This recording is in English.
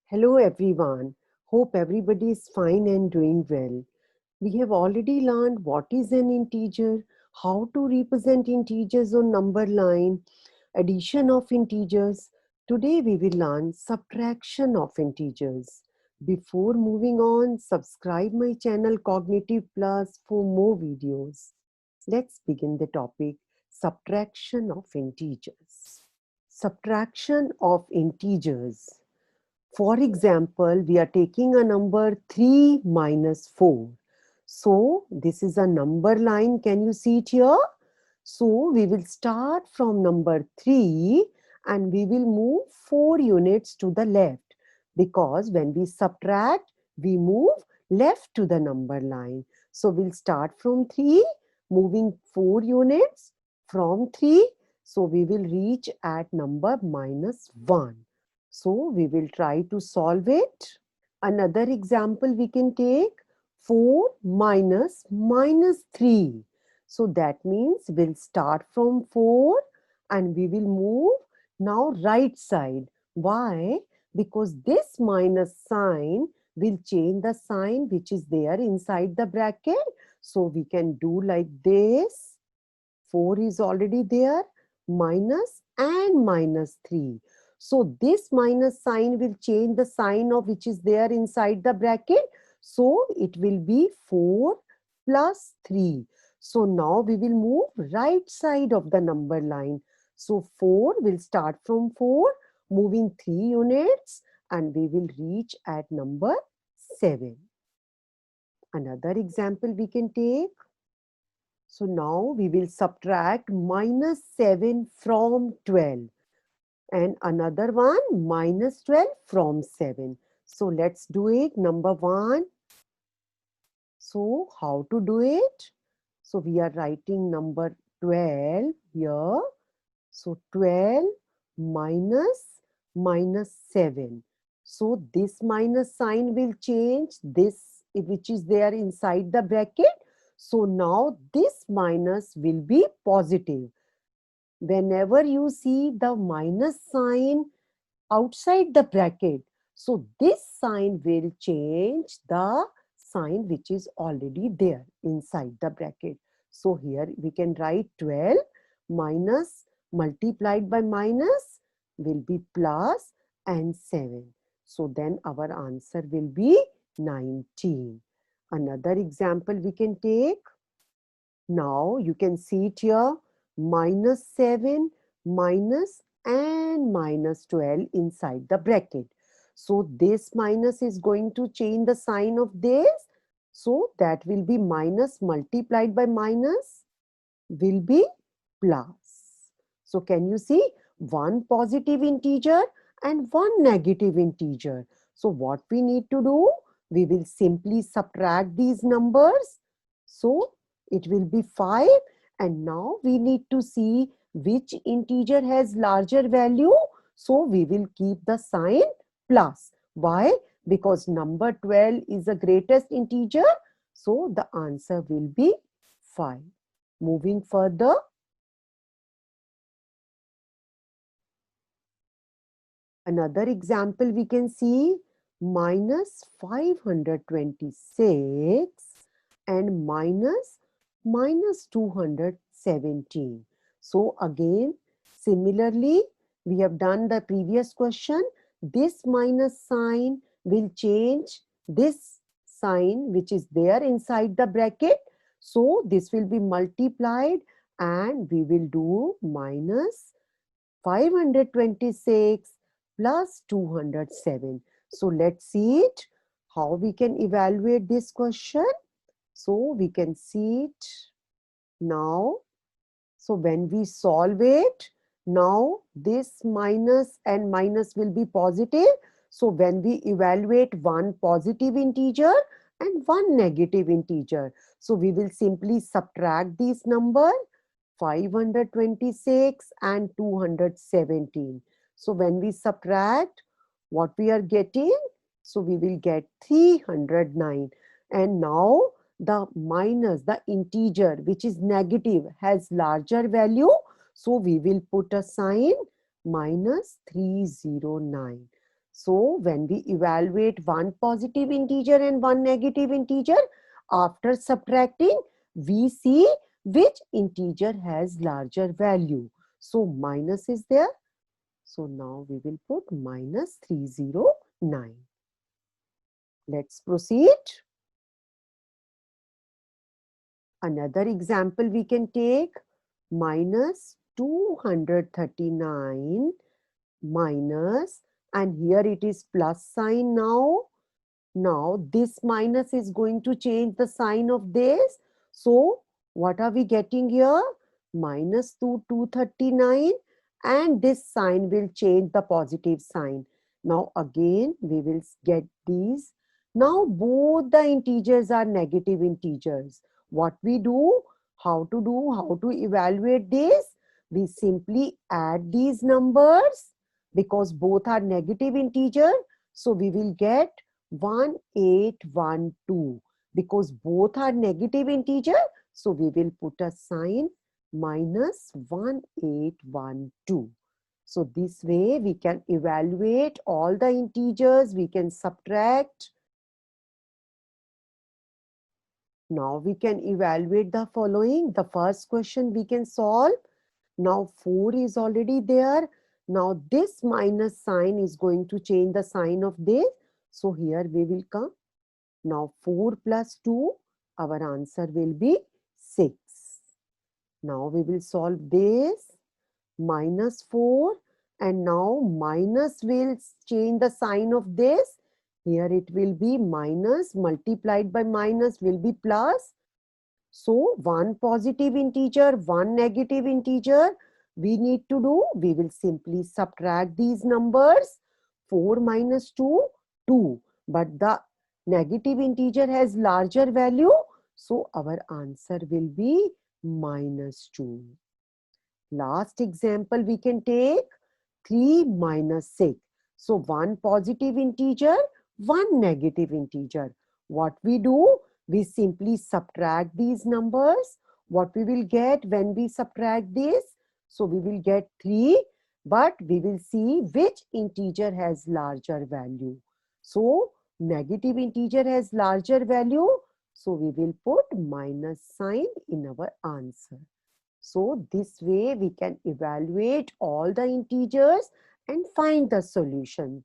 Hello everyone. Hope everybody is fine and doing well. We have already learned what is an integer, how to represent integers on number line, addition of integers. Today we will learn subtraction of integers. Before moving on, subscribe my channel Cognitive Plus for more videos. Let's begin the topic, subtraction of integers. Subtraction of integers. For example, we are taking a number 3 minus 4. So, this is a number line. Can you see it here? So, we will start from number 3 and we will move 4 units to the left, because when we subtract, we move left to the number line. So, we'll start from 3, moving 4 units from 3. So, we will reach at number minus 1. So we will try to solve it. Another example we can take, 4 minus 3. So that means we'll start from 4 and we will move now right side. Why? Because this minus sign will change the sign which is there inside the bracket. So we can do like this. 4 is already there, minus and minus 3. So this minus sign will change the sign of which is there inside the bracket. So it will be 4 plus 3. So now we will move right side of the number line. So 4 will start from 4, moving 3 units, and we will reach at number 7. Another example we can take. So now we will subtract minus 7 from 12. And another one, minus 12 from 7. So let's do it. Number 1. So how to do it? So we are writing number 12 here. So 12 minus 7. So this minus sign will change this which is there inside the bracket. So now this minus will be positive. Whenever you see the minus sign outside the bracket, so this sign will change the sign which is already there inside the bracket. So here we can write 12 minus multiplied by minus will be plus and 7. So then our answer will be 19. Another example we can take. Now you can see it here, minus 7, minus and minus 12 inside the bracket. So this minus is going to change the sign of this. So that will be minus multiplied by minus will be plus. So can you see, one positive integer and one negative integer. So what we need to do, we will simply subtract these numbers. So it will be 5, and now we need to see which integer has larger value. So we will keep the sign plus. Why? Because number 12 is the greatest integer. So the answer will be 5. Moving further. Another example we can see, minus 526 and minus 217. So again, similarly, we have done the previous question. This minus sign will change this sign which is there inside the bracket. So this will be multiplied and we will do minus 526 plus 207. So let's see it, how we can evaluate this question. So we can see it now. So when we solve it, now this minus and minus will be positive. So when we evaluate one positive integer and one negative integer, so we will simply subtract these numbers, 526 and 217. So when we subtract, what we are getting? So we will get 309. And now the minus, the integer which is negative has larger value. So we will put a sign minus 309. So when we evaluate one positive integer and one negative integer, after subtracting, we see which integer has larger value. So minus is there. So now we will put minus 309. Let's proceed. Another example we can take, minus 239 minus, and here it is plus sign now. Now this minus is going to change the sign of this. So what are we getting here? Minus 239, and this sign will change the positive sign. Now again we will get these. Now both the integers are negative integers. What we do? How to evaluate this? We simply add these numbers because both are negative integer. So we will get 1812 because both are negative integer. So we will put a sign minus 1812. So this way we can evaluate all the integers, we can subtract. Now we can evaluate the following. The first question we can solve. Now 4 is already there. Now this minus sign is going to change the sign of this. So here we will come. Now 4 plus 2, our answer will be 6. Now we will solve this. Minus 4, and now minus will change the sign of this. Here it will be minus multiplied by minus will be plus. So one positive integer, one negative integer. We need to do, we will simply subtract these numbers. 4 minus 2, 2. But the negative integer has larger value. So our answer will be minus 2. Last example we can take 3 minus 6. So one positive integer, one negative integer. What we do? We simply subtract these numbers. What we will get when we subtract this? So we will get 3, but we will see which integer has larger value. So negative integer has larger value. So we will put minus sign in our answer. So this way we can evaluate all the integers and find the solution.